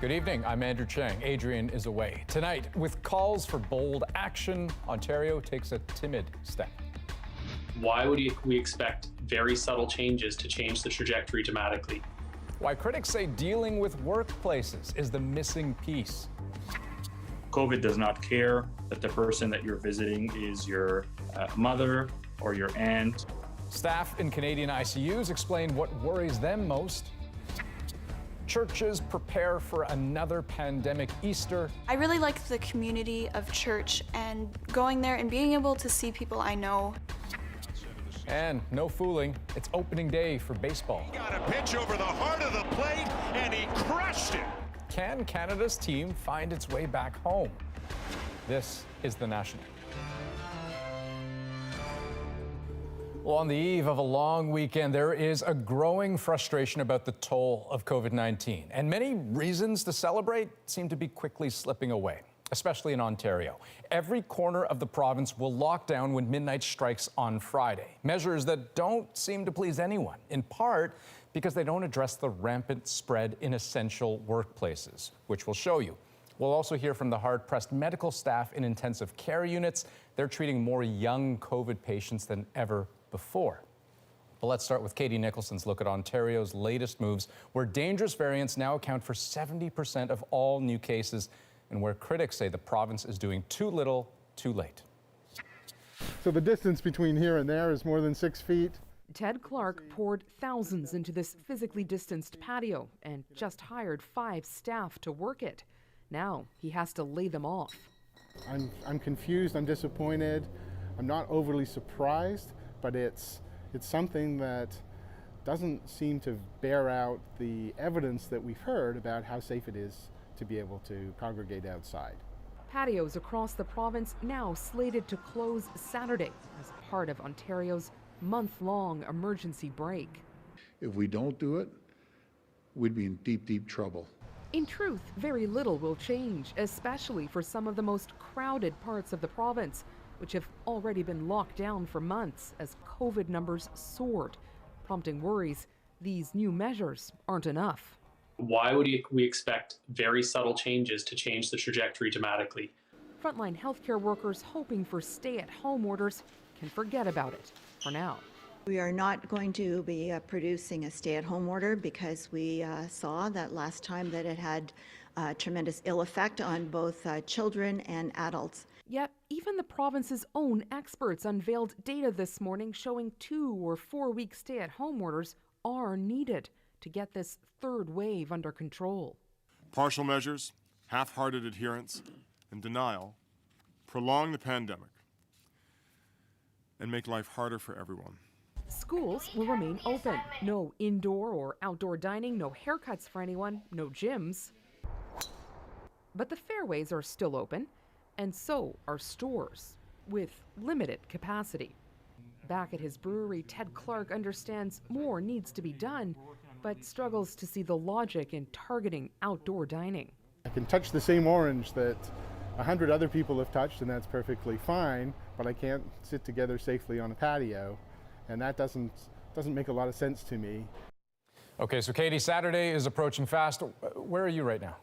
Good evening, I'm Andrew Chang. Adrienne is away. Tonight, with calls for bold action, Ontario takes a timid step. Why would we expect very subtle changes to change the trajectory dramatically? Why critics say dealing with workplaces is the missing piece. COVID does not care that the person that you're visiting is your mother or your aunt. Staff in Canadian ICUs explain what worries them most. Churches prepare for another pandemic Easter. I really like the community of church and going there and being able to see people I know. And no fooling, it's opening day for baseball. He got a pitch over the heart of the plate and he crushed it. Can Canada's team find its way back home? This is The National. Well, on the eve of a long weekend, there is a growing frustration about the toll of COVID-19, and many reasons to celebrate seem to be quickly slipping away, especially in Ontario. Every corner of the province will lock down when midnight strikes on Friday, measures that don't seem to please anyone, in part because they don't address the rampant spread in essential workplaces, which we'll show you. We'll also hear from the hard-pressed medical staff in intensive care units. They're treating more young COVID patients than ever before. But let's start with Katie Nicholson's look at Ontario's latest moves, where dangerous variants now account for 70% of all new cases, and where critics say the province is doing too little, too late. So the distance between here and there is more than 6 feet. Ted Clark poured thousands into this physically distanced patio and just hired 5 staff to work it. Now he has to lay them off. I'm confused, I'm disappointed, I'm not overly surprised, but it's something that doesn't seem to bear out the evidence that we've heard about how safe it is to be able to congregate outside. Patios across the province now slated to close Saturday as part of Ontario's month-long emergency break. If we don't do it, we'd be in deep, deep trouble. In truth, very little will change, especially for some of the most crowded parts of the province, which have already been locked down for months as COVID numbers soared, prompting worries these new measures aren't enough. Why would we expect very subtle changes to change the trajectory dramatically? Frontline healthcare workers hoping for stay-at-home orders can forget about it for now. We are not going to be producing a stay-at-home order because we saw that last time that it had tremendous ill effect on both children and adults. Yet, even the province's own experts unveiled data this morning showing 2 or 4 week stay-at-home orders are needed to get this third wave under control. Partial measures, half-hearted adherence, and denial prolong the pandemic and make life harder for everyone. Schools will remain open. No indoor or outdoor dining, no haircuts for anyone, no gyms. But the fairways are still open, and so are stores, with limited capacity. Back at his brewery, Ted Clark understands more needs to be done, but struggles to see the logic in targeting outdoor dining. I can touch the same orange that 100 other people have touched, and that's perfectly fine, but I can't sit together safely on a patio, and that doesn't make a lot of sense to me. Okay, so Katie, Saturday is approaching fast. Where are you right now?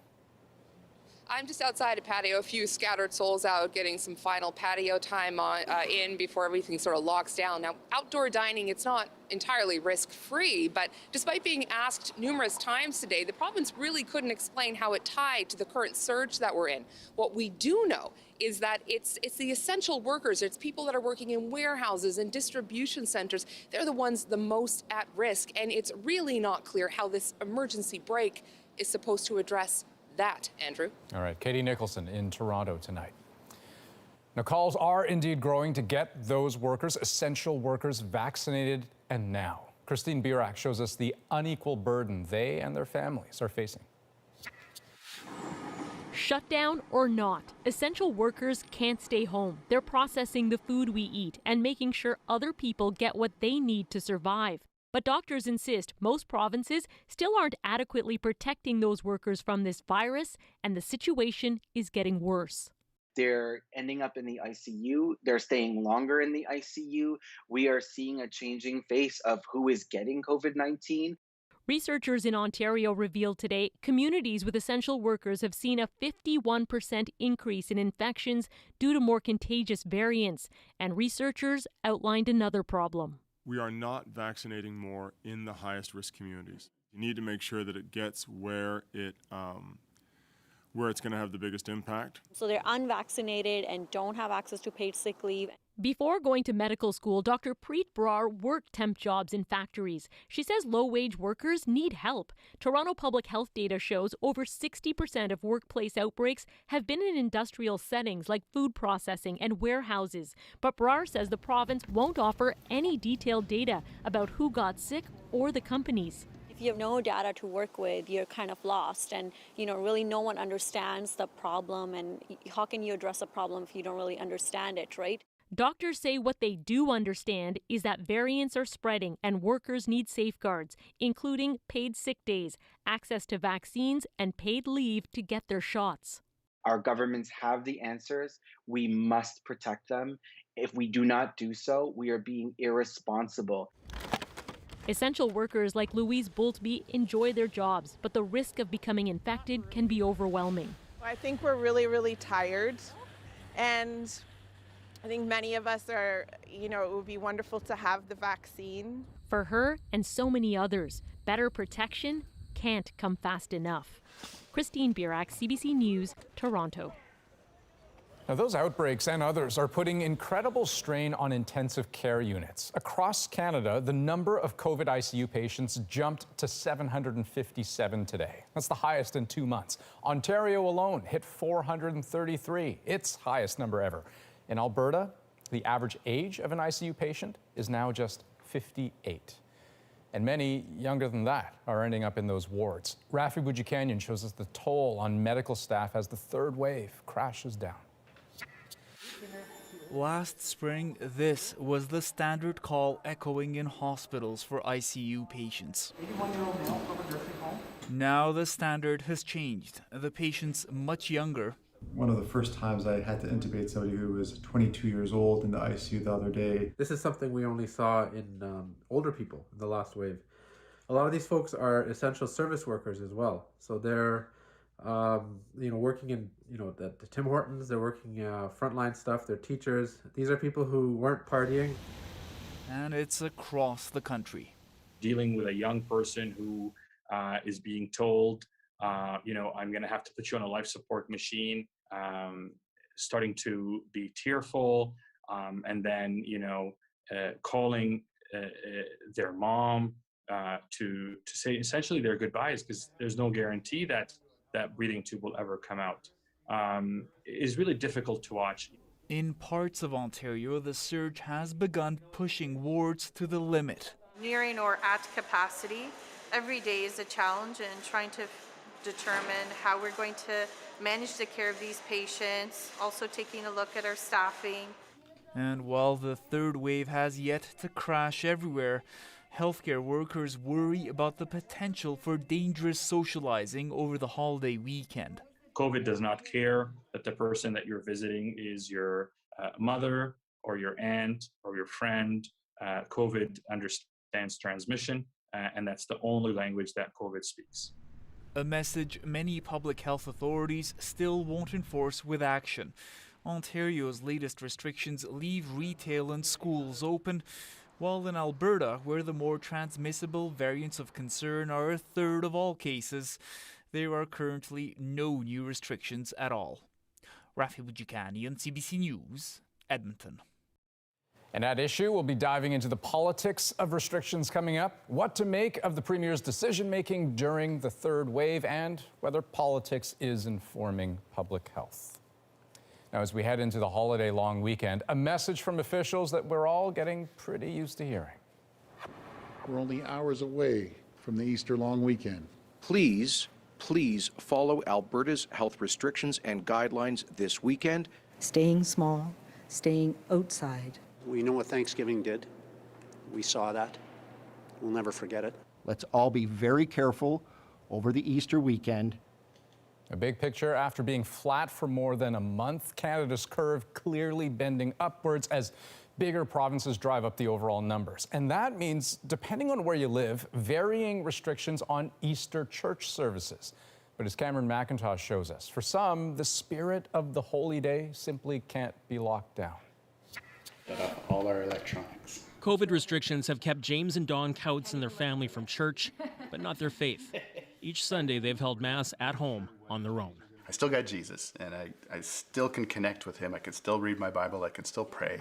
I'm just outside a patio, a few scattered souls out getting some final patio time in before everything sort of locks down. Now, outdoor dining, it's not entirely risk-free, but despite being asked numerous times today, the province really couldn't explain how it tied to the current surge that we're in. What we do know is that it's the essential workers, it's people that are working in warehouses and distribution centers. They're the ones the most at risk, and it's really not clear how this emergency break is supposed to address that, Andrew. All right, Katie Nicholson in Toronto tonight. Now, calls are indeed growing to get those workers, essential workers, vaccinated, and now. Christine Birak shows us the unequal burden they and their families are facing. Shutdown or not, essential workers can't stay home. They're processing the food we eat and making sure other people get what they need to survive. But doctors insist most provinces still aren't adequately protecting those workers from this virus, and the situation is getting worse. They're ending up in the ICU. They're staying longer in the ICU. We are seeing a changing face of who is getting COVID-19. Researchers in Ontario revealed today communities with essential workers have seen a 51% increase in infections due to more contagious variants, and researchers outlined another problem. We are not vaccinating more in the highest risk communities. You need to make sure that it gets where it's going to have the biggest impact. So they're unvaccinated and don't have access to paid sick leave. Before going to medical school, Dr. Preet Brar worked temp jobs in factories. She says low-wage workers need help. Toronto Public Health data shows over 60% of workplace outbreaks have been in industrial settings like food processing and warehouses. But Brar says the province won't offer any detailed data about who got sick or the companies. If you have no data to work with, you're kind of lost, and really no one understands the problem, and how can you address a problem if you don't really understand it, right? Doctors say what they do understand is that variants are spreading and workers need safeguards, including paid sick days, access to vaccines, and paid leave to get their shots. Our governments have the answers. We must protect them. If we do not do so, we are being irresponsible. Essential workers like Louise Boltby enjoy their jobs, but the risk of becoming infected can be overwhelming. I think we're really, really tired, and I think many of us are, it would be wonderful to have the vaccine. For her and so many others, better protection can't come fast enough. Christine Birak, CBC News, Toronto. Now, those outbreaks and others are putting incredible strain on intensive care units. Across Canada, the number of COVID ICU patients jumped to 757 today. That's the highest in 2 months. Ontario alone hit 433, its highest number ever. In Alberta, the average age of an ICU patient is now just 58. And many younger than that are ending up in those wards. Rafi Boudjikanian shows us the toll on medical staff as the third wave crashes down. Last spring, this was the standard call echoing in hospitals for ICU patients. 81-year-old male from a nursing home. Now the standard has changed. The patient's much younger. One of the first times I had to intubate somebody who was 22 years old in the ICU the other day. This is something we only saw in older people in the last wave. A lot of these folks are essential service workers as well. So they're, working in, the Tim Hortons, they're working frontline stuff, they're teachers. These are people who weren't partying. And it's across the country. Dealing with a young person who is being told, I'm going to have to put you on a life support machine, starting to be tearful, and then, calling their mom to say essentially their goodbyes, because there's no guarantee that that breathing tube will ever come out. Is really difficult to watch. In parts of Ontario, the surge has begun pushing wards to the limit. Nearing or at capacity, every day is a challenge, and trying to determine how we're going to manage the care of these patients, also taking a look at our staffing. And while the third wave has yet to crash everywhere, healthcare workers worry about the potential for dangerous socializing over the holiday weekend. COVID does not care that the person that you're visiting is your mother or your aunt or your friend. COVID understands transmission, and that's the only language that COVID speaks. A message many public health authorities still won't enforce with action. Ontario's latest restrictions leave retail and schools open, while in Alberta, where the more transmissible variants of concern are a third of all cases, there are currently no new restrictions at all. Rafi Boudjikanian, CBC News, Edmonton. And at issue, we'll be diving into the politics of restrictions coming up, what to make of the Premier's decision-making during the third wave, and whether politics is informing public health. Now, as we head into the holiday long weekend, a message from officials that we're all getting pretty used to hearing. We're only hours away from the Easter long weekend. Please follow Alberta's health restrictions and guidelines this weekend. Staying small, staying outside. We know what Thanksgiving did. We saw that. We'll never forget it. Let's all be very careful over the Easter weekend. A big picture after being flat for more than a month, Canada's curve clearly bending upwards as Bigger provinces drive up the overall numbers. And that means, depending on where you live, varying restrictions on Easter church services. But as Cameron McIntosh shows us, for some, the spirit of the holy day simply can't be locked down. All our electronics. COVID restrictions have kept James and Dawn Coutts and their family from church, but not their faith. Each Sunday, they've held Mass at home on their own. I still got Jesus, and I still can connect with him. I can still read my Bible. I can still pray.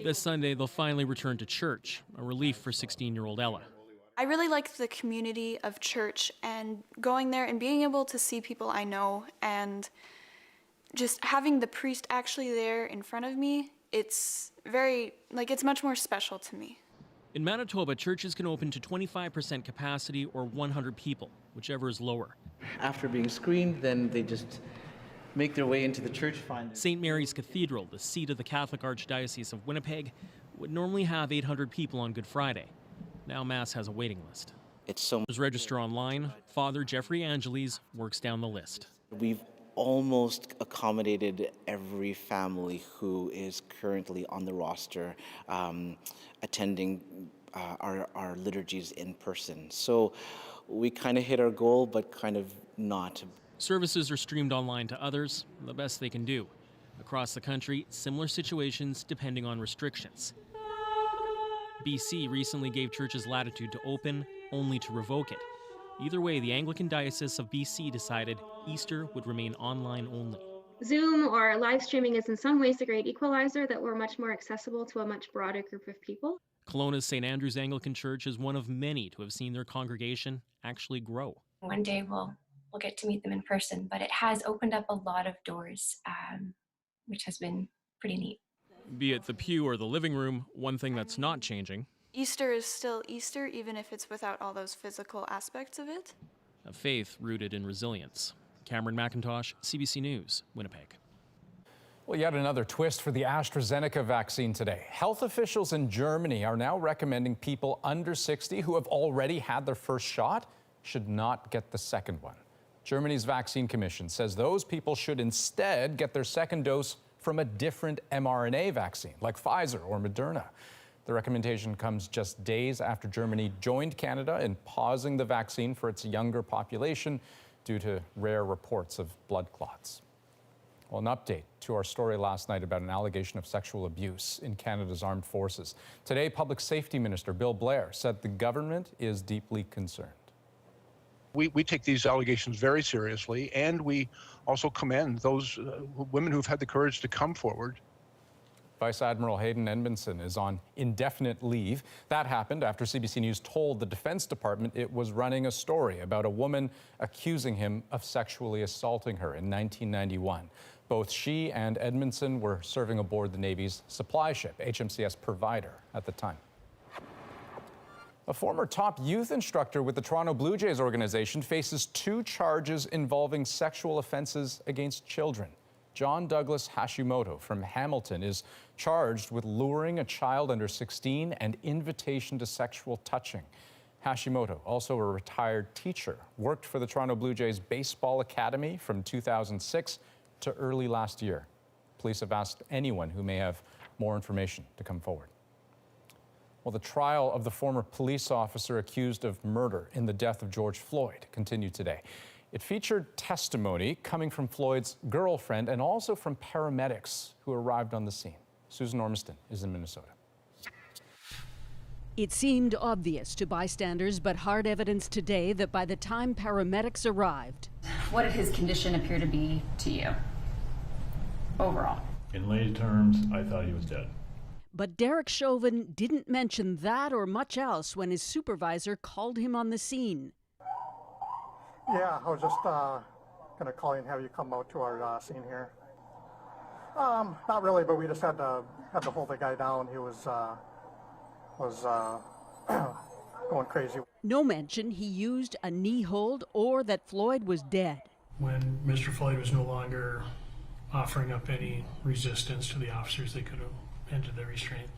This Sunday, they'll finally return to church, a relief for 16-year-old Ella. I really like the community of church and going there and being able to see people I know and just having the priest actually there in front of me. It's much more special to me. In Manitoba, churches can open to 25% capacity or 100 people, whichever is lower. After being screened, then they just make their way into the church. St. Mary's Cathedral, the seat of the Catholic Archdiocese of Winnipeg, would normally have 800 people on Good Friday. Now Mass has a waiting list. There's register online. Father Jeffrey Angeles works down the list. We've almost accommodated every family who is currently on the roster attending our liturgies in person. So we kind of hit our goal, but kind of not. Services are streamed online to others, the best they can do. Across the country, similar situations depending on restrictions. BC recently gave churches latitude to open, only to revoke it. Either way, the Anglican Diocese of BC decided Easter would remain online only. Zoom or live streaming is in some ways a great equalizer that we're much more accessible to a much broader group of people. Kelowna's St. Andrew's Anglican Church is one of many to have seen their congregation actually grow. One day we'll get to meet them in person, but it has opened up a lot of doors, which has been pretty neat. Be it the pew or the living room, one thing that's not changing. Easter is still Easter, even if it's without all those physical aspects of it. A faith rooted in resilience. Cameron McIntosh, CBC News, Winnipeg. Well, yet another twist for the AstraZeneca vaccine today. Health officials in Germany are now recommending people under 60 who have already had their first shot should not get the second one. Germany's vaccine commission says those people should instead get their second dose from a different mRNA vaccine, like Pfizer or Moderna. The recommendation comes just days after Germany joined Canada in pausing the vaccine for its younger population due to rare reports of blood clots. Well, an update to our story last night about an allegation of sexual abuse in Canada's armed forces. Today, Public Safety Minister Bill Blair said the government is deeply concerned. We take these allegations very seriously, and we also commend those women who've had the courage to come forward. Vice Admiral Hayden Edmondson is on indefinite leave. That happened after CBC News told the Defense Department it was running a story about a woman accusing him of sexually assaulting her in 1991. Both she and Edmondson were serving aboard the Navy's supply ship, HMCS Provider, at the time. A former top youth instructor with the Toronto Blue Jays organization faces 2 charges involving sexual offenses against children. John Douglas Hashimoto from Hamilton is charged with luring a child under 16 and invitation to sexual touching. Hashimoto, also a retired teacher, worked for the Toronto Blue Jays Baseball Academy from 2006 to early last year. Police have asked anyone who may have more information to come forward. Well, the trial of the former police officer accused of murder in the death of George Floyd continued today. It featured testimony coming from Floyd's girlfriend and also from paramedics who arrived on the scene. Susan Ormiston is in Minnesota. It seemed obvious to bystanders, but hard evidence today that by the time paramedics arrived... What did his condition appear to be to you, overall? In lay terms, I thought he was dead. But Derek Chauvin didn't mention that or much else when his supervisor called him on the scene. Yeah, I was just going to call you and have you come out to our scene here. Not really, but we just had to hold the guy down. He was going crazy. No mention he used a knee hold or that Floyd was dead. When Mr. Floyd was no longer offering up any resistance to the officers, they could have ended the restraint.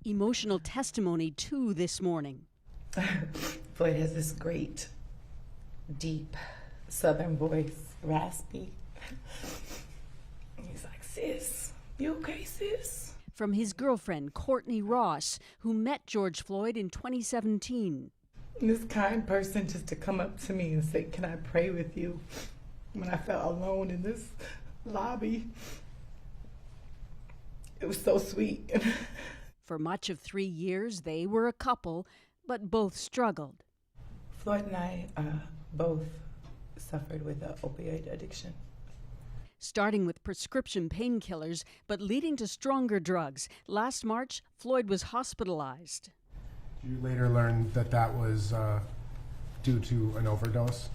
Emotional testimony too this morning. Floyd has this great, deep Southern voice, raspy. He's like, sis, you okay, sis? from his girlfriend, Courtney Ross, who met George Floyd in 2017. This kind person just to come up to me and say, "Can I pray with you?" When I felt alone in this lobby. It was so sweet. For much of 3 years, they were a couple, but both struggled. Floyd and I both suffered with an opioid addiction. Starting with prescription painkillers, but leading to stronger drugs. Last March, Floyd was hospitalized. You later learned that that was due to an overdose?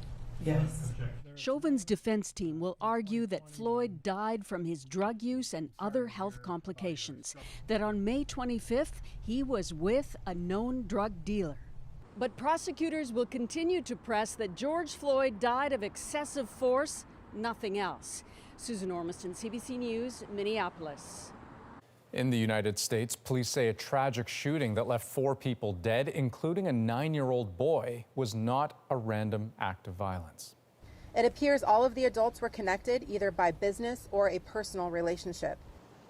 Yes. Chauvin's defense team will argue that Floyd died from his drug use and other health complications, that on May 25th, he was with a known drug dealer. But prosecutors will continue to press that George Floyd died of excessive force, nothing else. Susan Ormiston, CBC News, Minneapolis. In the United States, police say a tragic shooting that left 4 people dead, including a 9-year-old boy, was not a random act of violence. It appears all of the adults were connected either by business or a personal relationship.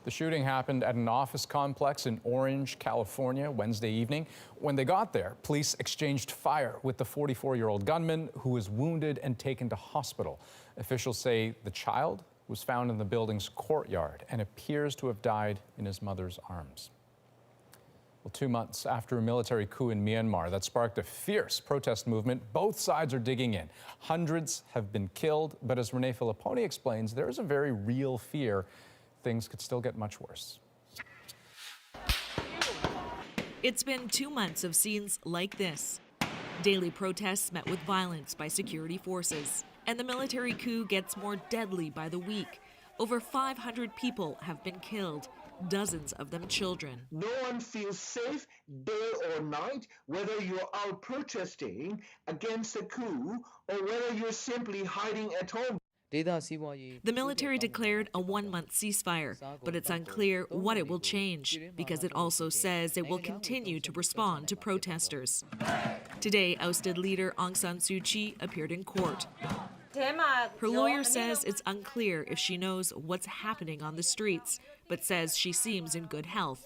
The shooting happened at an office complex in Orange, California, Wednesday evening. When they got there, police exchanged fire with the 44-year-old gunman, who was wounded and taken to hospital. Officials say the child was found in the building's courtyard and appears to have died in his mother's arms. Well, 2 months after a military coup in Myanmar that sparked a fierce protest movement, both sides are digging in. Hundreds have been killed, but as Renee Filipponi explains, there is a very real fear things could still get much worse. It's been 2 months of scenes like this. Daily protests met with violence by security forces. And the military coup gets more deadly by the week. Over 500 people have been killed, dozens of them children. No one feels safe day or night, whether you're out protesting against a coup or whether you're simply hiding at home. The military declared a 1-month ceasefire, but it's unclear what it will change, because it also says it will continue to respond to protesters. Today, ousted leader Aung San Suu Kyi appeared in court. Her lawyer says it's unclear if she knows what's happening on the streets, but says she seems in good health.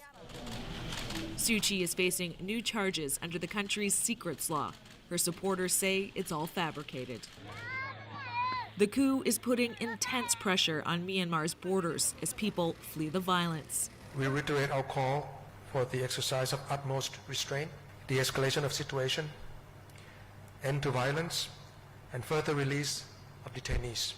Suu Kyi is facing new charges under the country's secrets law. Her supporters say it's all fabricated. The coup is putting intense pressure on Myanmar's borders as people flee the violence. We reiterate our call for the exercise of utmost restraint, the escalation of situation, end to violence, and further release of detainees.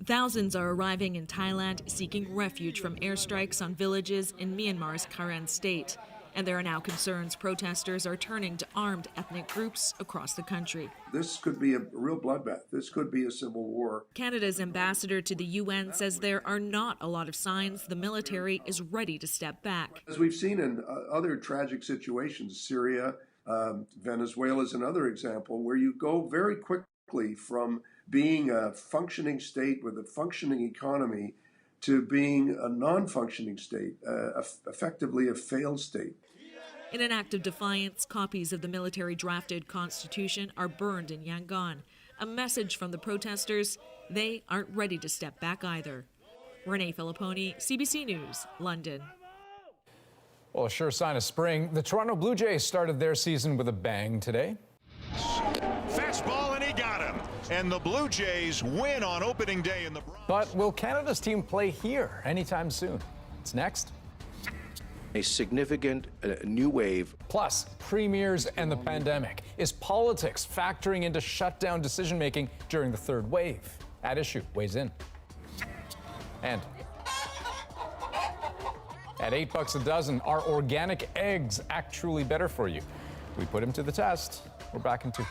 Thousands are arriving in Thailand seeking refuge from airstrikes on villages in Myanmar's Karen state. And there are now concerns protesters are turning to armed ethnic groups across the country. This could be a real bloodbath. This could be a civil war. Canada's ambassador to the UN says there are not a lot of signs the military is ready to step back. As we've seen in other tragic situations, Syria, Venezuela is another example, where you go very quickly from being a functioning state with a functioning economy to being a non-functioning state, effectively a failed state. In an act of defiance, copies of the military-drafted constitution are burned in Yangon. A message from the protesters, they aren't ready to step back either. Renee Filipponi, CBC News, London. Well, a sure sign of spring. The Toronto Blue Jays started their season with a bang today. Fastball, and he got him. And the Blue Jays win on opening day in the Bronx. But will Canada's team play here anytime soon? It's next. A significant new wave. Plus, premiers and the pandemic. Is politics factoring into shutdown decision-making during the third wave? At Issue weighs in. And at $8 a dozen, are organic eggs actually better for you? We put them to the test. We're back in 2.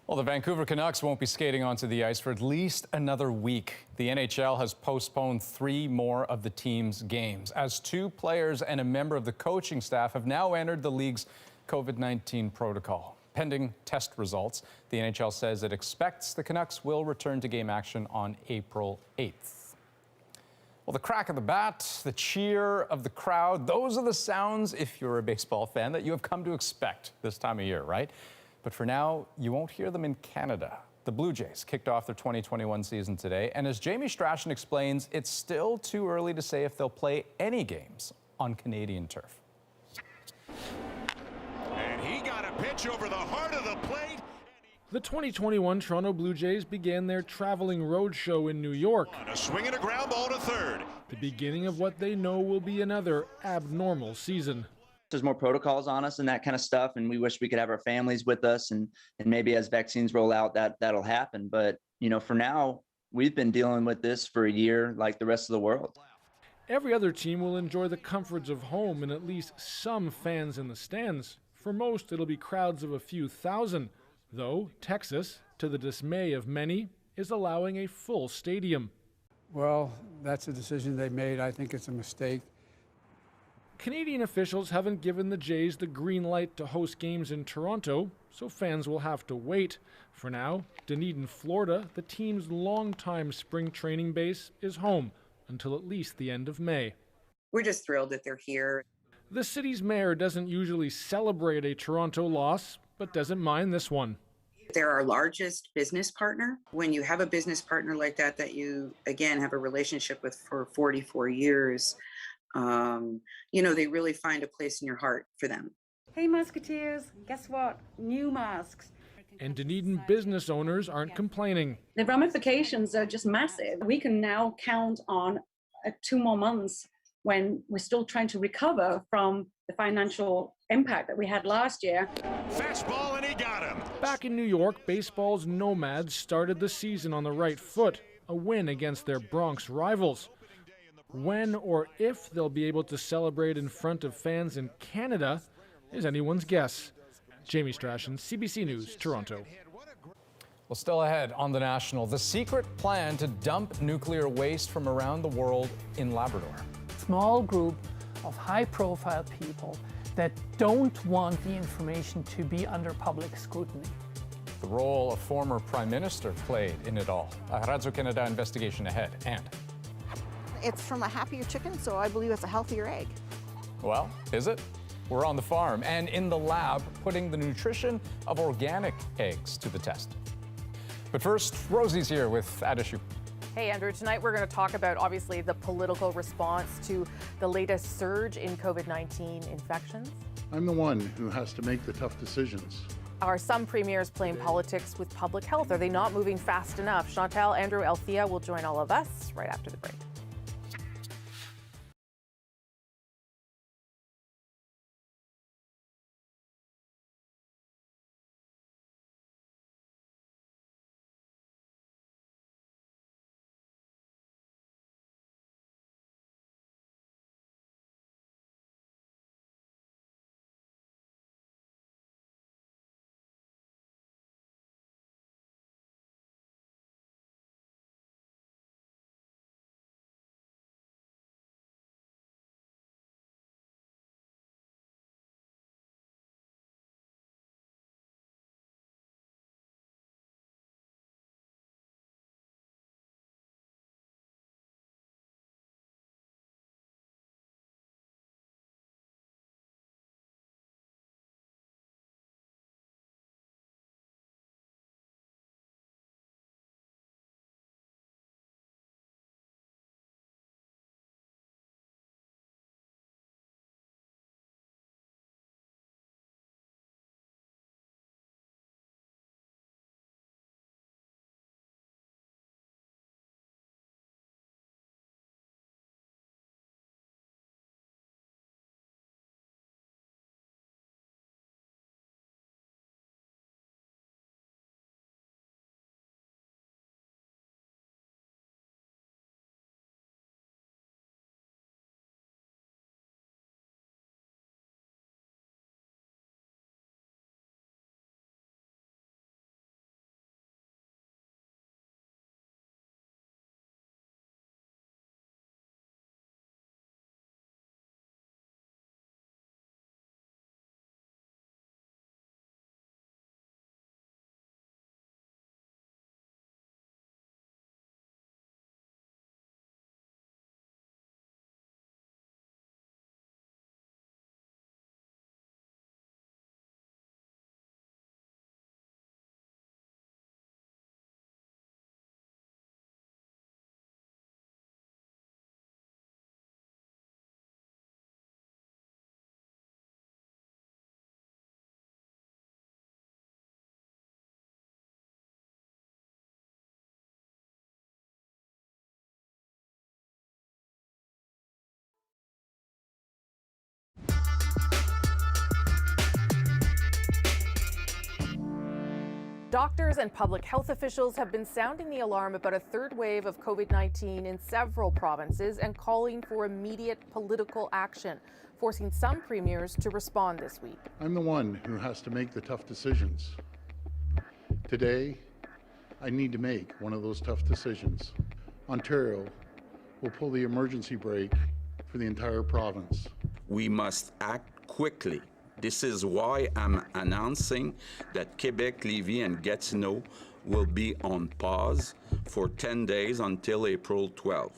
Well, the Vancouver Canucks won't be skating onto the ice for at least another week. The NHL has postponed 3 more of the team's games, as 2 players and a member of the coaching staff have now entered the league's COVID-19 protocol. Pending test results, the NHL says it expects the Canucks will return to game action on April 8th. Well, the crack of the bat, the cheer of the crowd, those are the sounds, if you're a baseball fan, that you have come to expect this time of year, right? But for now, you won't hear them in Canada. The Blue Jays kicked off their 2021 season today, and as Jamie Strachan explains, it's still too early to say if they'll play any games on Canadian turf. And he got a pitch over the heart of the plate. The 2021 Toronto Blue Jays began their traveling roadshow in New York. A swing and a ground ball to third. The beginning of what they know will be another abnormal season. There's more protocols on us and that kind of stuff, and we wish we could have our families with us, and maybe as vaccines roll out that'll happen. But for now, we've been dealing with this for a year like the rest of the world. Every other team will enjoy the comforts of home and at least some fans in the stands. For most, it'll be crowds of a few thousand, though Texas, to the dismay of many, is allowing a full stadium. Well, that's a decision they made. I think it's a mistake. Canadian officials haven't given the Jays the green light to host games in Toronto, so fans will have to wait. For now, Dunedin, Florida, the team's longtime spring training base, is home until at least the end of May. We're just thrilled that they're here. The city's mayor doesn't usually celebrate a Toronto loss, but doesn't mind this one. They're our largest business partner. When you have a business partner like that you, again, have a relationship with for 44 years, they really find a place in your heart for them. Hey, Musketeers, guess what? New masks. And Dunedin business owners aren't complaining. The ramifications are just massive. We can now count on 2 more months when we're still trying to recover from the financial impact that we had last year. Fastball, and he got him. Back in New York, baseball's Nomads started the season on the right foot, a win against their Bronx rivals. When or if they'll be able to celebrate in front of fans in Canada is anyone's guess. Jamie Strachan, CBC News, Toronto. Well, still ahead on The National, the secret plan to dump nuclear waste from around the world in Labrador. Small group of high-profile people that don't want the information to be under public scrutiny. The role a former prime minister played in it all. A Radio Canada investigation ahead. And it's from a happier chicken, so I believe it's a healthier egg. Well, is it? We're on the farm and in the lab putting the nutrition of organic eggs to the test. But first, Rosie's here with that issue. Hey, Andrew, tonight we're going to talk about, obviously, the political response to the latest surge in COVID-19 infections. I'm the one who has to make the tough decisions. Are some premiers playing politics with public health? Are they not moving fast enough? Chantal, Andrew, Althea will join all of us right after the break. Doctors and public health officials have been sounding the alarm about a third wave of COVID-19 in several provinces and calling for immediate political action, forcing some premiers to respond this week. I'm the one who has to make the tough decisions. Today, I need to make one of those tough decisions. Ontario will pull the emergency brake for the entire province. We must act quickly. This is why I'm announcing that Quebec, Lévis, and Gatineau will be on pause for 10 days until April 12.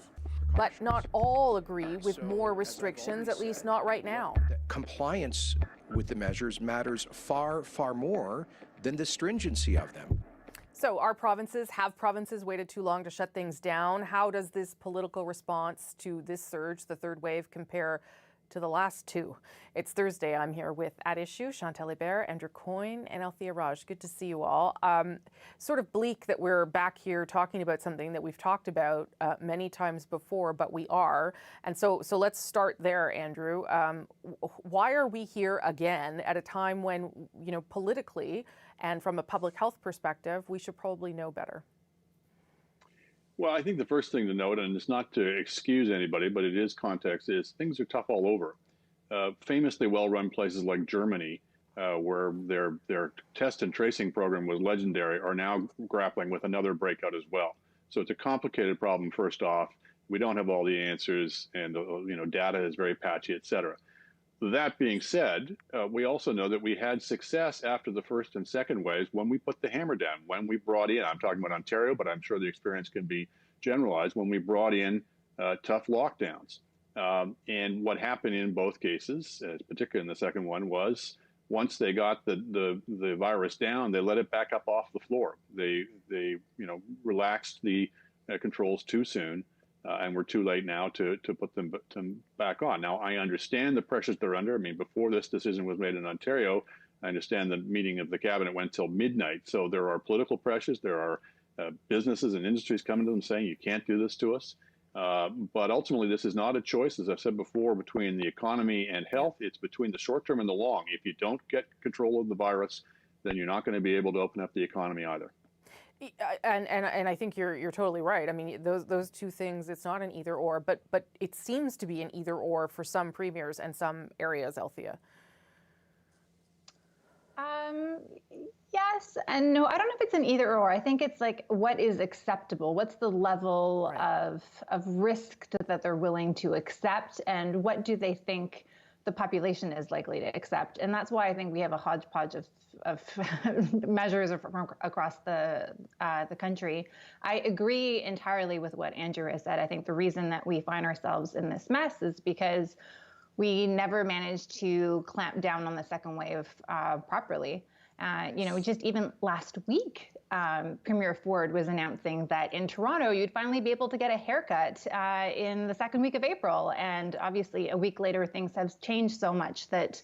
But not all agree with more restrictions, at least not right now. Compliance with the measures matters far, far more than the stringency of them. So have provinces waited too long to shut things down? How does this political response to this surge, the third wave, compare to the last two? It's Thursday. I'm here with At Issue, Chantal Hébert, Andrew Coyne, and Althea Raj. Good to see you all. Sort of bleak that we're back here talking about something that we've talked about many times before, but we are. And so let's start there, Andrew. Why are we here again at a time when, you know, politically and from a public health perspective, we should probably know better? Well, I think the first thing to note, and it's not to excuse anybody, but it is context, is things are tough all over. Famously well-run places like Germany, where their test and tracing program was legendary, are now grappling with another breakout as well. So it's a complicated problem, first off. We don't have all the answers, and data is very patchy, et cetera. That being said, we also know that we had success after the first and second waves when we put the hammer down, when we brought in, I'm talking about Ontario, but I'm sure the experience can be generalized, when we brought in tough lockdowns. And what happened in both cases, particularly in the second one, was once they got the virus down, they let it back up off the floor. They relaxed the controls too soon. And we're too late now to put them back on. Now, I understand the pressures they're under. I mean, before this decision was made in Ontario, I understand the meeting of the cabinet went till midnight. So there are political pressures. There are businesses and industries coming to them saying, you can't do this to us. But ultimately, this is not a choice, as I've said before, between the economy and health. It's between the short term and the long. If you don't get control of the virus, then you're not going to be able to open up the economy either. And I think you're totally right. I mean, those two things, it's not an either or, but it seems to be an either or for some premiers and some areas, Althea. Yes and no. I don't know if it's an either or. I think it's like, what is acceptable? What's the level of risk that they're willing to accept, and what do they think the population is likely to accept? And that's why I think we have a hodgepodge of measures across the country. I agree entirely with what Andrew has said. I think the reason that we find ourselves in this mess is because we never managed to clamp down on the second wave properly. Just even last week, Premier Ford was announcing that in Toronto, you'd finally be able to get a haircut in the second week of April. And obviously, a week later, things have changed so much that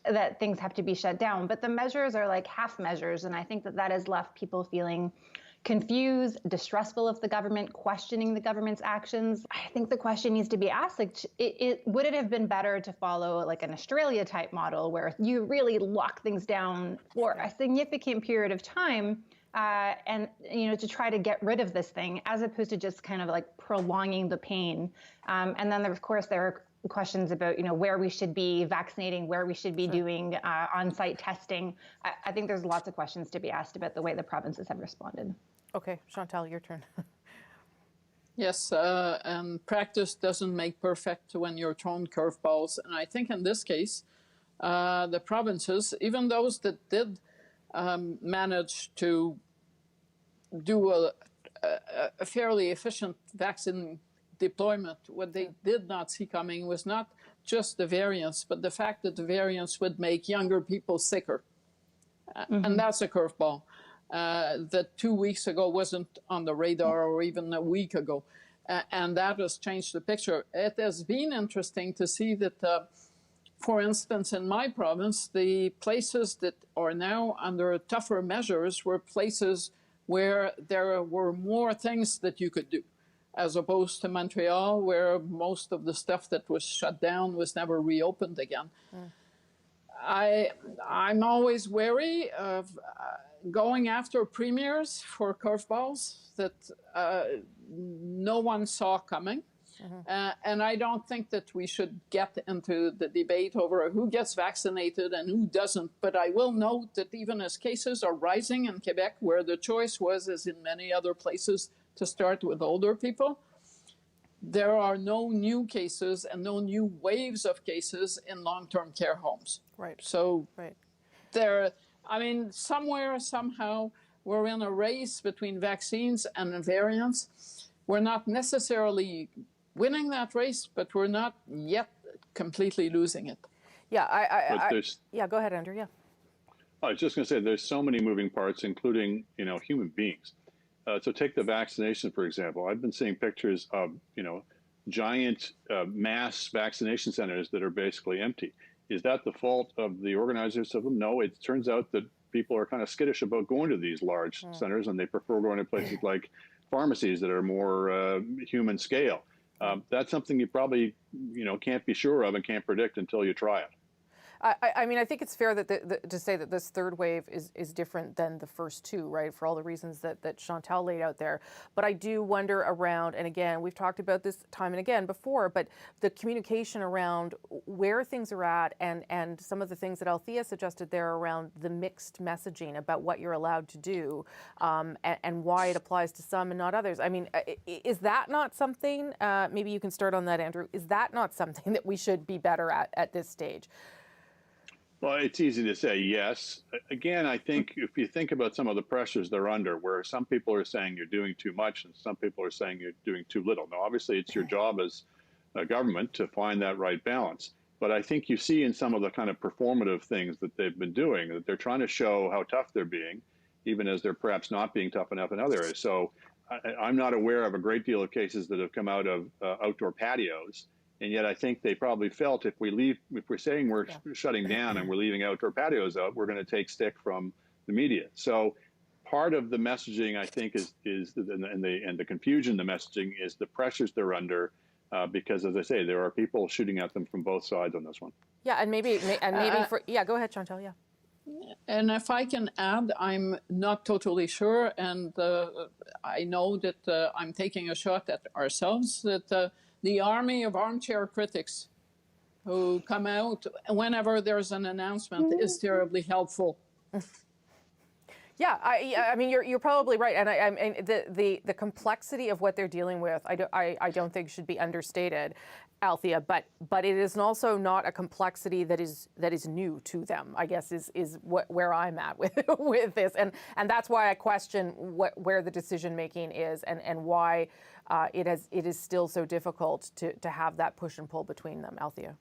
that things have to be shut down. But the measures are like half measures. And I think that has left people feeling confused, distrustful of the government, questioning the government's actions. I think the question needs to be asked, like, would it have been better to follow like an Australia type model where you really lock things down for a significant period of time and to try to get rid of this thing, as opposed to just kind of like prolonging the pain? And then of course there are questions about where we should be vaccinating, where we should be doing on-site testing. I think there's lots of questions to be asked about the way the provinces have responded. Okay, Chantal, your turn. Yes, and practice doesn't make perfect when you're thrown curveballs. And I think in this case, the provinces, even those that did manage to do a fairly efficient vaccine deployment, what they did not see coming was not just the variants, but the fact that the variants would make younger people sicker. And that's a curveball that 2 weeks ago wasn't on the radar, or even a week ago. And that has changed the picture. It has been interesting to see that, for instance, in my province, the places that are now under tougher measures were places where there were more things that you could do, as opposed to Montreal, where most of the stuff that was shut down was never reopened again. I'm always wary of going after premiers for curveballs that no one saw coming. And I don't think that we should get into the debate over who gets vaccinated and who doesn't. But I will note that even as cases are rising in Quebec, where the choice was, as in many other places, to start with older people, there are no new cases and no new waves of cases in long-term care homes. Right. So there, I mean, somewhere, somehow, we're in a race between vaccines and variants. We're not necessarily winning that race, but we're not yet completely losing it. Yeah, yeah, go ahead, Andrew, yeah. I was just going to say, there's so many moving parts, including, human beings. So take the vaccination, for example. I've been seeing pictures of, giant mass vaccination centers that are basically empty. Is that the fault of the organizers of them? No, it turns out that people are kind of skittish about going to these large centers, and they prefer going to places like pharmacies that are more human scale. That's something you probably, can't be sure of and can't predict until you try it. I mean, I think it's fair that to say that this third wave is different than the first two, right, for all the reasons that Chantal laid out there. But I do wonder around, and again, we've talked about this time and again before, but the communication around where things are at and some of the things that Althea suggested there around the mixed messaging about what you're allowed to do and why it applies to some and not others. I mean, is that not something, maybe you can start on that, Andrew, is that not something that we should be better at this stage? Well, it's easy to say yes. Again, I think if you think about some of the pressures they're under, where some people are saying you're doing too much and some people are saying you're doing too little. Now, obviously, it's your job as a government to find that right balance. But I think you see in some of the kind of performative things that they've been doing that they're trying to show how tough they're being, even as they're perhaps not being tough enough in other areas. So I'm not aware of a great deal of cases that have come out of outdoor patios. And yet I think they probably felt if we're saying we're shutting down and we're leaving outdoor patios out, we're going to take stick from the media. So part of the messaging, I think, is the confusion, the messaging is the pressures they're under because, as I say, there are people shooting at them from both sides on this one. Yeah, and maybe go ahead, Chantal, yeah. And if I can add, I'm not totally sure, and I know that I'm taking a shot at ourselves, that the army of armchair critics who come out whenever there's an announcement is terribly helpful. Yeah, I mean, you're probably right, and I mean the complexity of what they're dealing with, I don't think should be understated, Althea. But it is also not a complexity that is new to them, I guess is where I'm at with this, and that's why I question where the decision making is and why it is still so difficult to have that push and pull between them, Althea.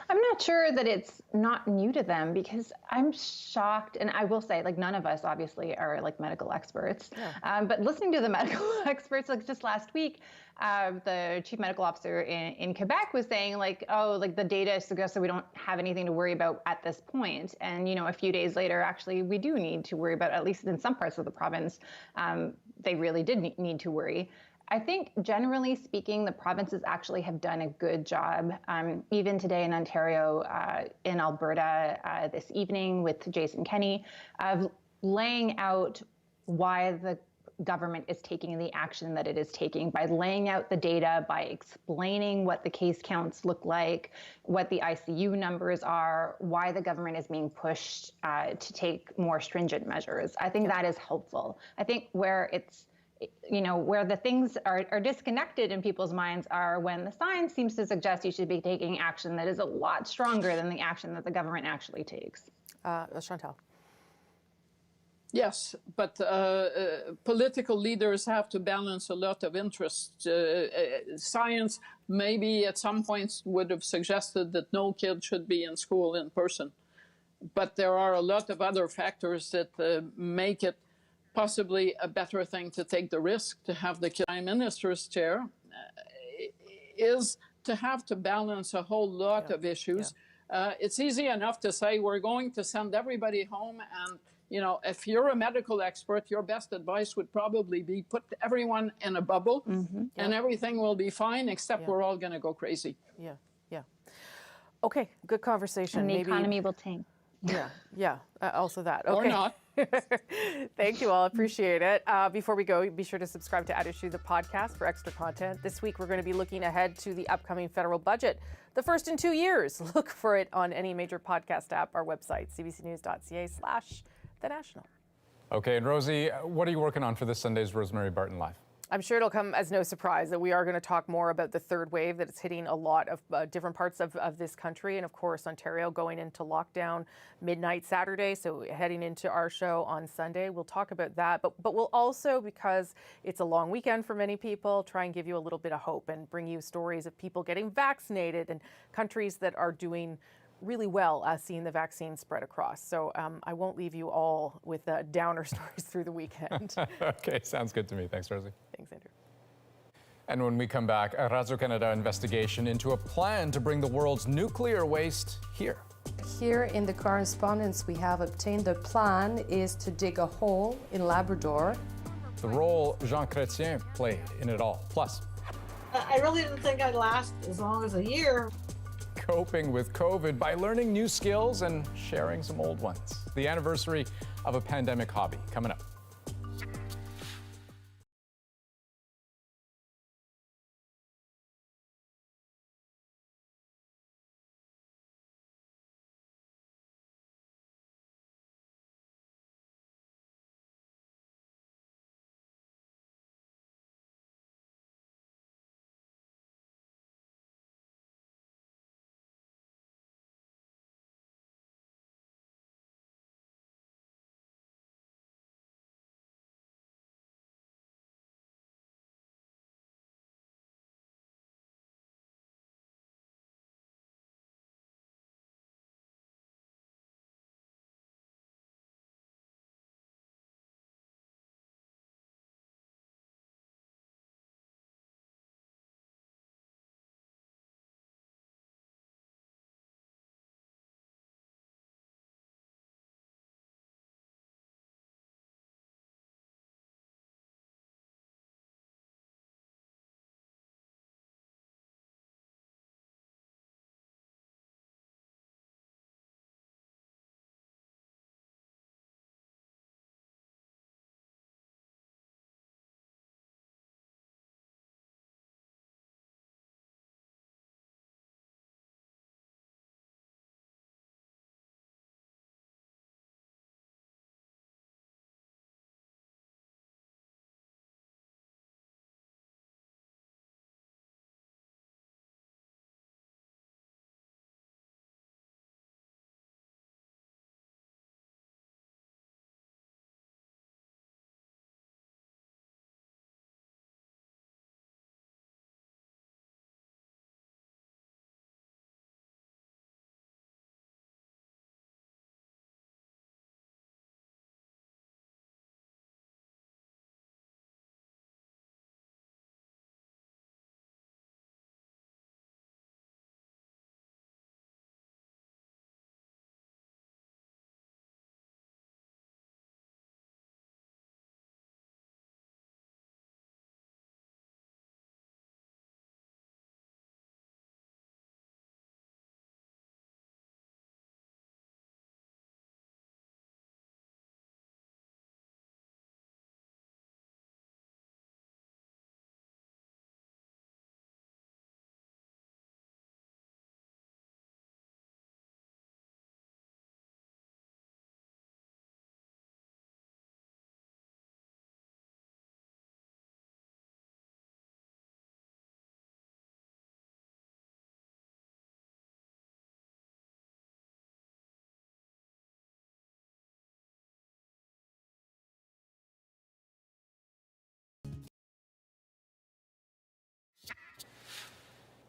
I'm not sure that it's not new to them because I'm shocked, and I will say, like, none of us obviously are like medical experts, but listening to the medical experts, like just last week, the chief medical officer in Quebec was saying the data suggests that we don't have anything to worry about at this point. And, a few days later, actually, we do need to worry about, at least in some parts of the province, they really did need to worry. I think generally speaking, the provinces actually have done a good job. Even today in Ontario, in Alberta this evening with Jason Kenney, of laying out why the government is taking the action that it is taking by laying out the data, by explaining what the case counts look like, what the ICU numbers are, why the government is being pushed to take more stringent measures. I think that is helpful. I think where it's where the things are disconnected in people's minds are when the science seems to suggest you should be taking action that is a lot stronger than the action that the government actually takes. Chantal. Yes, but political leaders have to balance a lot of interests. Science maybe at some points would have suggested that no kid should be in school in person. But there are a lot of other factors that make it possibly a better thing to take the risk to have the Prime Minister's chair is to have to balance a whole lot of issues. It's easy enough to say we're going to send everybody home, and if you're a medical expert, your best advice would probably be put everyone in a bubble and everything will be fine, except we're all going to go crazy. Yeah. Okay, good conversation. And the economy will tank. Yeah, also that. Or Okay. not. Thank you all. Appreciate it. Before we go, be sure to subscribe to Adishu, the podcast, for extra content. This week, we're going to be looking ahead to the upcoming federal budget, the first in 2 years. Look for it on any major podcast app, our website, cbcnews.ca/The National. Okay, and Rosie, what are you working on for this Sunday's Rosemary Barton Live? I'm sure it'll come as no surprise that we are going to talk more about the third wave, that it's hitting a lot of different parts of this country. And of course, Ontario going into lockdown midnight Saturday. So heading into our show on Sunday, we'll talk about that. But we'll also, because it's a long weekend for many people, try and give you a little bit of hope and bring you stories of people getting vaccinated and countries that are doing really well seeing the vaccine spread across. So I won't leave you all with downer stories through the weekend. Okay, sounds good to me. Thanks, Rosie. Thanks, Andrew. And when we come back, a Radio-Canada investigation into a plan to bring the world's nuclear waste here. Here in the correspondence we have obtained, the plan is to dig a hole in Labrador. The role Jean Chrétien played in it all. Plus, I really didn't think I'd last as long as a year. coping with COVID by learning new skills and sharing some old ones. The anniversary of a pandemic hobby coming up.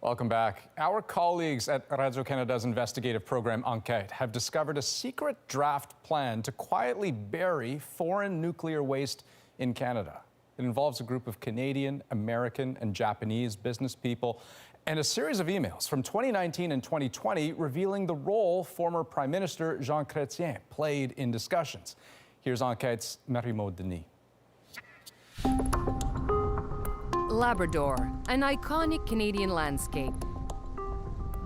Welcome back. Our colleagues at Radio-Canada's investigative program Enquête have discovered a secret draft plan to quietly bury foreign nuclear waste in Canada. It involves a group of Canadian, American, and Japanese business people and a series of emails from 2019 and 2020 revealing the role former Prime Minister Jean Chrétien played in discussions. Here's Enquête's Marie-Maude Denis. Labrador, an iconic Canadian landscape.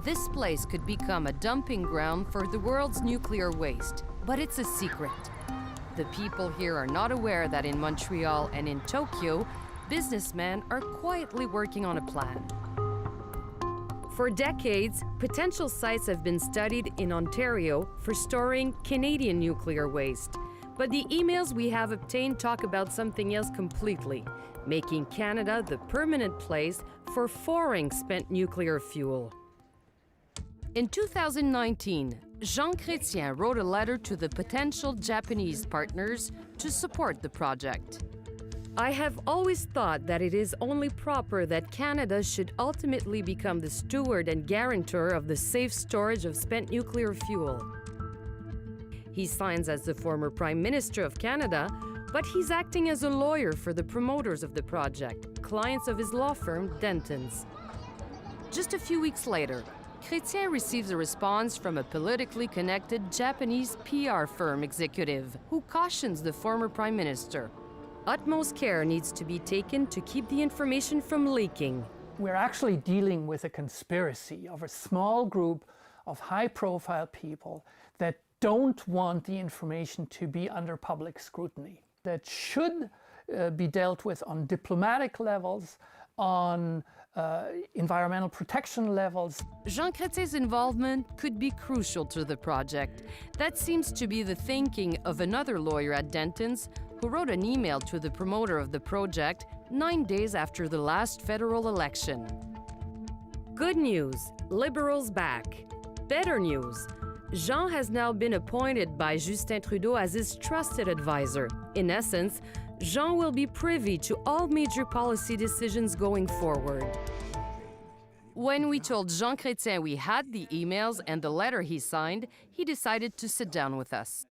This place could become a dumping ground for the world's nuclear waste, but it's a secret. The people here are not aware that in Montreal and in Tokyo, businessmen are quietly working on a plan. For decades, potential sites have been studied in Ontario for storing Canadian nuclear waste. But the emails we have obtained talk about something else completely, making Canada the permanent place for foreign spent nuclear fuel. In 2019, Jean Chrétien wrote a letter to the potential Japanese partners to support the project. I have always thought that it is only proper that Canada should ultimately become the steward and guarantor of the safe storage of spent nuclear fuel. He signs as the former Prime Minister of Canada, but he's acting as a lawyer for the promoters of the project, clients of his law firm, Dentons. Just a few weeks later, Chrétien receives a response from a politically connected Japanese PR firm executive who cautions the former Prime Minister. Utmost care needs to be taken to keep the information from leaking. We're actually dealing with a conspiracy of a small group of high-profile people that don't want the information to be under public scrutiny, that should be dealt with on diplomatic levels, on environmental protection levels. Jean Chrétien's involvement could be crucial to the project. That seems to be the thinking of another lawyer at Dentons who wrote an email to the promoter of the project 9 days after the last federal election. Good news, Liberals back. Better news, Jean has now been appointed by Justin Trudeau as his trusted advisor. In essence, Jean will be privy to all major policy decisions going forward. When we told Jean Chrétien we had the emails and the letter he signed, he decided to sit down with us.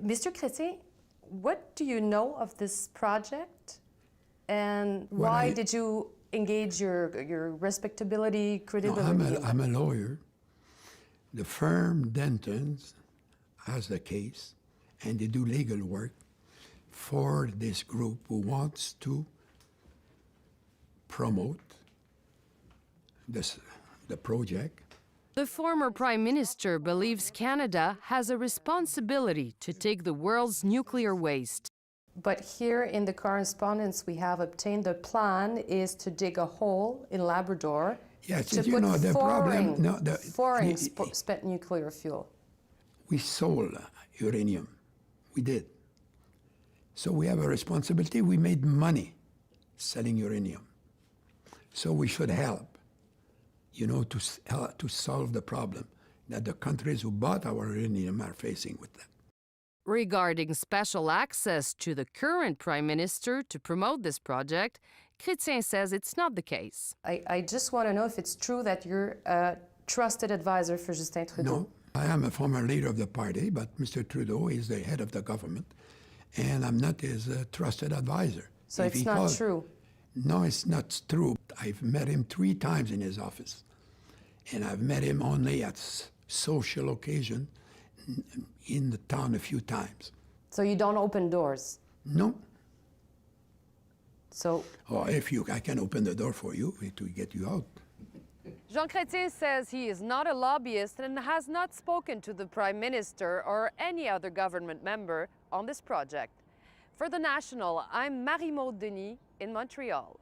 Mr. Chrétien, what do you know of this project? And why did you engage your respectability, credibility? No, I'm a lawyer. The firm Dentons has the case, and they do legal work for this group who wants to promote the project. The former Prime Minister believes Canada has a responsibility to take the world's nuclear waste. But here in the correspondence we have obtained, the plan is to dig a hole in Labrador to put foreign spent nuclear fuel. We sold uranium. We did. So we have a responsibility. We made money selling uranium. So we should help, to solve the problem that the countries who bought our uranium are facing with that. Regarding special access to the current Prime Minister to promote this project, Chrétien says it's not the case. I just want to know if it's true that you're a trusted advisor for Justin Trudeau. No, I am a former leader of the party, but Mr. Trudeau is the head of the government, and I'm not his trusted advisor. So it's not true? No, it's not true. I've met him 3 times in his office, and I've met him only at social occasion in the town a few times. So you don't open doors? No. So... Or I can open the door for you to get you out. Jean Chrétien says he is not a lobbyist and has not spoken to the Prime Minister or any other government member on this project. For The National, I'm Marie-Maude Denis in Montreal.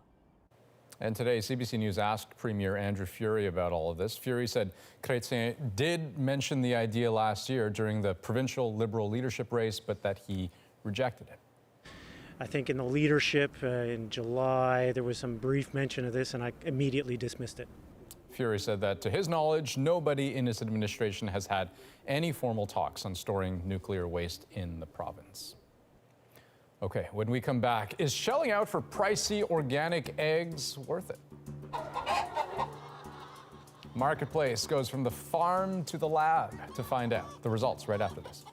And today, CBC News asked Premier Andrew Furey about all of this. Furey said Chrétien did mention the idea last year during the provincial Liberal leadership race, but that he rejected it. I think in the leadership in July, there was some brief mention of this, and I immediately dismissed it. Furey said that, to his knowledge, nobody in his administration has had any formal talks on storing nuclear waste in the province. Okay, when we come back, is shelling out for pricey organic eggs worth it? Marketplace goes from the farm to the lab to find out. The results right after this.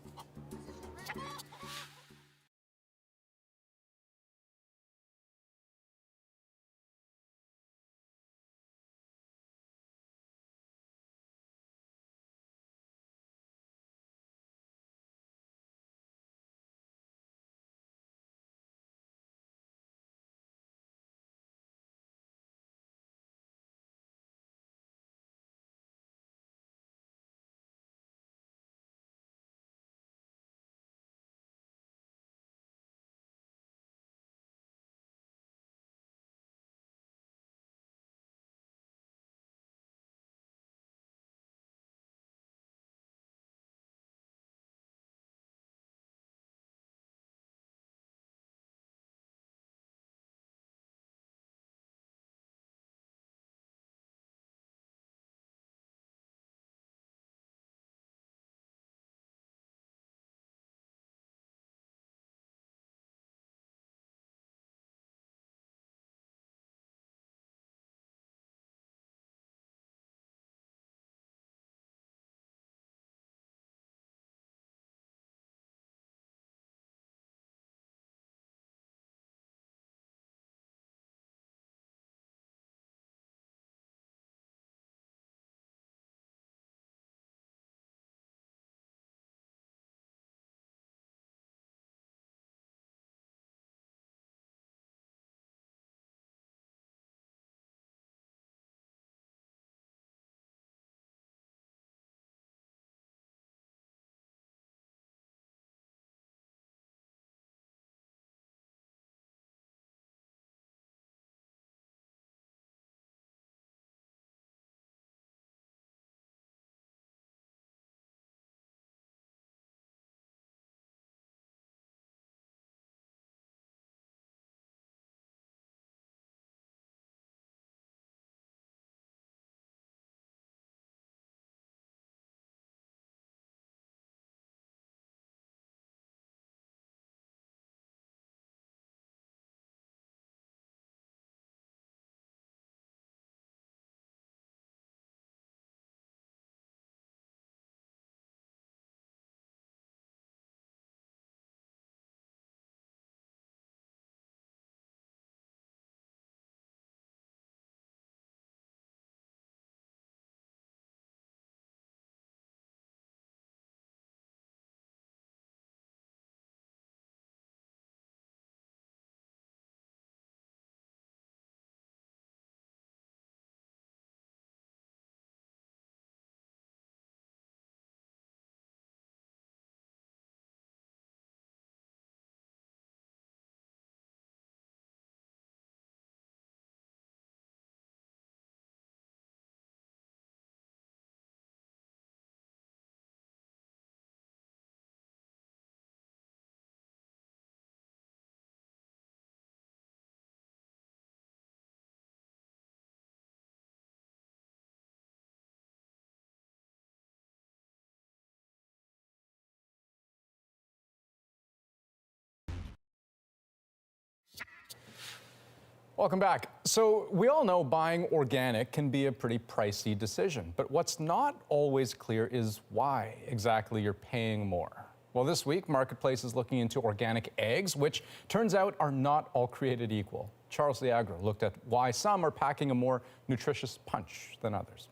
Welcome back. So we all know buying organic can be a pretty pricey decision, but what's not always clear is why exactly you're paying more. Well, this week, Marketplace is looking into organic eggs, which turns out are not all created equal. Charles Liagro looked at why some are packing a more nutritious punch than others.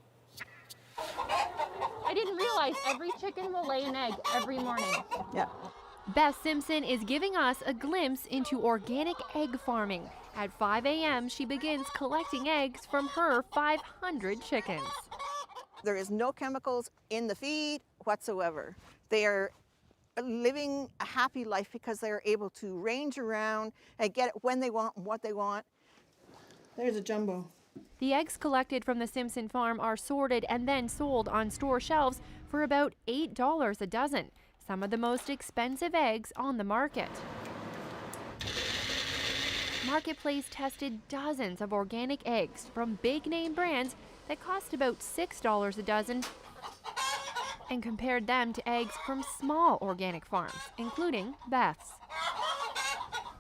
I didn't realize every chicken will lay an egg every morning. Yeah. Beth Simpson is giving us a glimpse into organic egg farming. At 5 a.m., she begins collecting eggs from her 500 chickens. There is no chemicals in the feed whatsoever. They are living a happy life because they are able to range around and get it when they want and what they want. There's a jumbo. The eggs collected from the Simpson farm are sorted and then sold on store shelves for about $8 a dozen, some of the most expensive eggs on the market. Marketplace tested dozens of organic eggs from big-name brands that cost about $6 a dozen and compared them to eggs from small organic farms, including Beth's.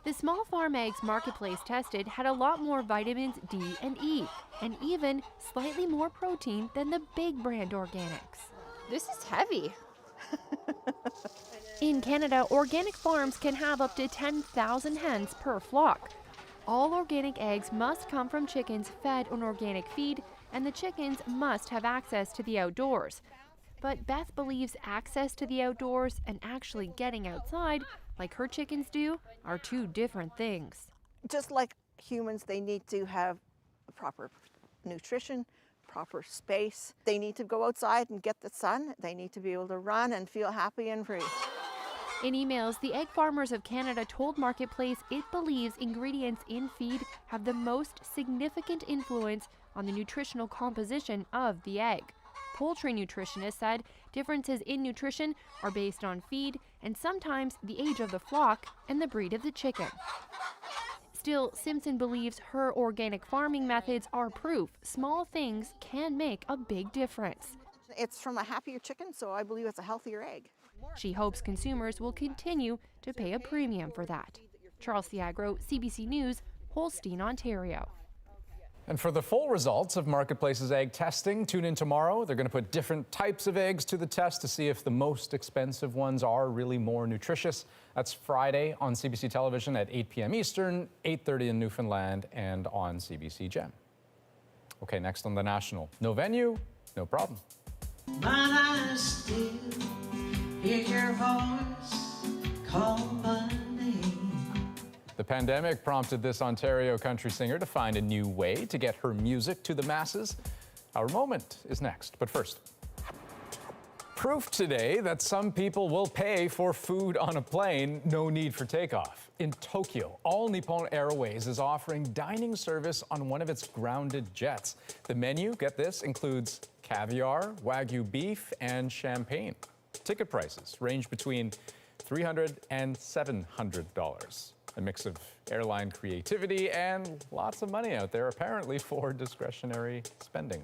The small farm eggs Marketplace tested had a lot more vitamins D and E, and even slightly more protein than the big brand organics. This is heavy. In Canada, organic farms can have up to 10,000 hens per flock. All organic eggs must come from chickens fed on organic feed, and the chickens must have access to the outdoors. But Beth believes access to the outdoors and actually getting outside, like her chickens do, are two different things. Just like humans, they need to have proper nutrition, proper space. They need to go outside and get the sun. They need to be able to run and feel happy and free. In emails, the Egg Farmers of Canada told Marketplace it believes ingredients in feed have the most significant influence on the nutritional composition of the egg. Poultry nutritionists said differences in nutrition are based on feed and sometimes the age of the flock and the breed of the chicken. Still, Simpson believes her organic farming methods are proof small things can make a big difference. It's from a happier chicken, so I believe it's a healthier egg. She hopes consumers will continue to pay a premium for that. Charles Liagro, CBC News, Holstein, Ontario. And for the full results of Marketplace's egg testing, tune in tomorrow. They're going to put different types of eggs to the test to see if the most expensive ones are really more nutritious. That's Friday on CBC television at 8 p.m. Eastern, 8:30 in Newfoundland, and on CBC Gem. Okay, next on The National. No venue, no problem. But I still hear your voice call my name. The pandemic prompted this Ontario country singer to find a new way to get her music to the masses. Our moment is next, but first. Proof today that some people will pay for food on a plane, no need for takeoff. In Tokyo, All Nippon Airways is offering dining service on one of its grounded jets. The menu, get this, includes caviar, Wagyu beef, and champagne. Ticket prices range between $300 and $700. A mix of airline creativity and lots of money out there, apparently, for discretionary spending.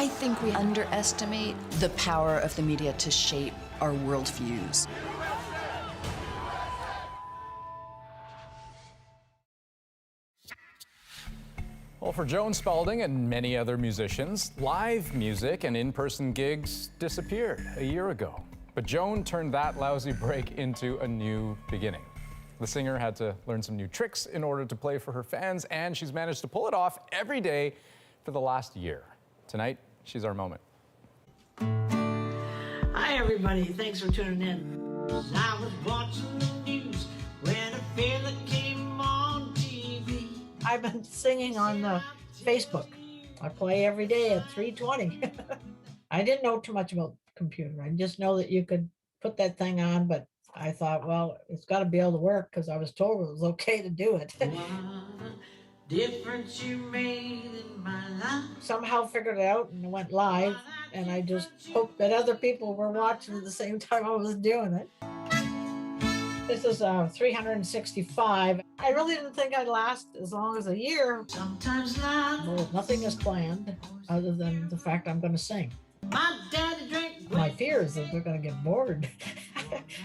I think we underestimate the power of the media to shape our worldviews. Well, for Joan Spalding and many other musicians, live music and in-person gigs disappeared a year ago. But Joan turned that lousy break into a new beginning. The singer had to learn some new tricks in order to play for her fans, and she's managed to pull it off every day for the last year. Tonight, she's our moment. Hi, everybody. Thanks for tuning in. I was watching the news when a fella came on TV. I've been singing on Facebook. I play every day at 3:20. I didn't know too much about computer. I just know that you could put that thing on, but I thought, well, it's got to be able to work because I was told it was okay to do it. Difference you made in my life. Somehow figured it out and went live, and I just hoped that other people were watching at the same time I was doing it. This is 365. I really didn't think I'd last as long as a year. Sometimes well, nothing is planned other than the fact I'm going to sing. My daddy drank. My fear is that they're going to get bored.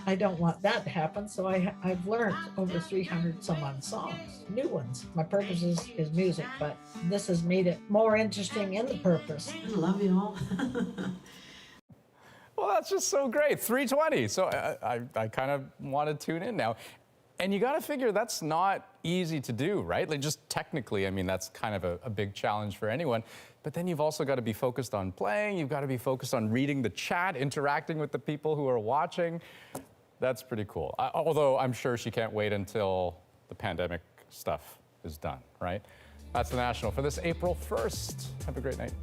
I don't want that to happen, so I've learned over 300 some odd songs, new ones. My purpose is music, but this has made it more interesting in the purpose. I love you all. Well, that's just so great. 3:20. So I kind of want to tune in now. And you got to figure that's not easy to do, right? Like just technically, I mean, that's kind of a big challenge for anyone. But then you've also got to be focused on playing. You've got to be focused on reading the chat, interacting with the people who are watching. That's pretty cool. Although I'm sure she can't wait until the pandemic stuff is done, right? That's The National for this April 1st. Have a great night.